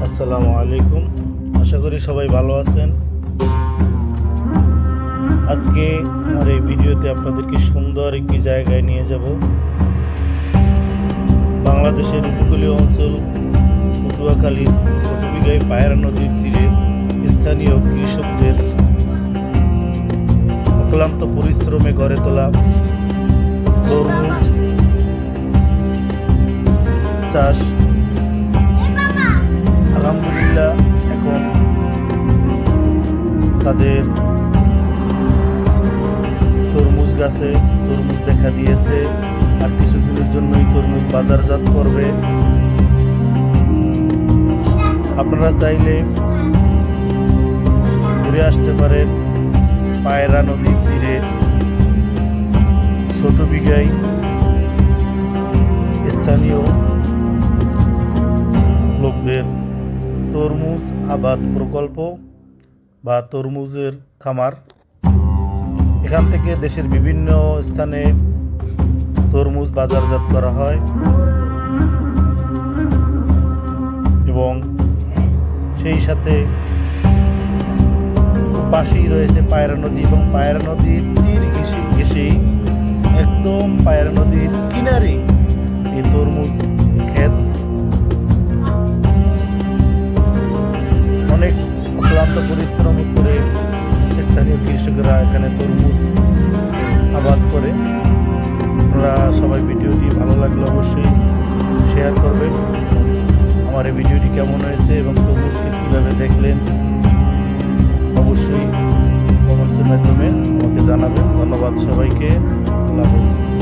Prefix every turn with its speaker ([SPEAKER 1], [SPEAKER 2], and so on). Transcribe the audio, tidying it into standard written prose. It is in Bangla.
[SPEAKER 1] আসসালামু আলাইকুম। আশা করি সবাই ভালো আছেন। আজকে আমার এই ভিডিওতে আপনাদেরকে সুন্দর একটি জায়গায় নিয়ে যাব। বাংলাদেশের উপকূলীয় অঞ্চল পটুয়াখালীর ছোটবিঘাই পায়রা নদীর তীরে স্থানীয় কৃষকদের অক্লান্ত পরিশ্রমে গড়ে তোলা তরমুজ চাষ আলহামদুলিল্লাহ এখন তাদের তরমুজ গাছে তরমুজ দেখা দিয়েছে। আর কিছুদিনের জন্যই তরমুজ বাজারজাত করবে। আপনারা চাইলে ঘুরে আসতে পারেন পায়রা নদীর তীরে ছোটবিঘাই স্থানীয় লোকদের তরমুজ আবাদ প্রকল্প বা তরমুজের খামার। এখান থেকে দেশের বিভিন্ন স্থানে তরমুজ বাজারজাত করা হয় এবং সেই সাথে পাশেই রয়েছে পায়রা নদী এবং পায়রা নদীর তীর ঘেঁষেই একদম পায়রা নদীর কিনারে এই তরমুজ ক্ষেত। অনেক ক্লান্ত পরিশ্রম করে স্থানীয় কৃষকরা এখানে তরমুজ আবাদ করে। আপনারা সবাই ভিডিওটি ভালো লাগলে অবশ্যই শেয়ার করবেন। আমার এই ভিডিওটি কেমন হয়েছে এবং তরমুজকে কীভাবে দেখলেন অবশ্যই কমেন্টসের মাধ্যমে আমাকে জানাবেন। ধন্যবাদ সবাইকে। আল্লাহ হাফেজ।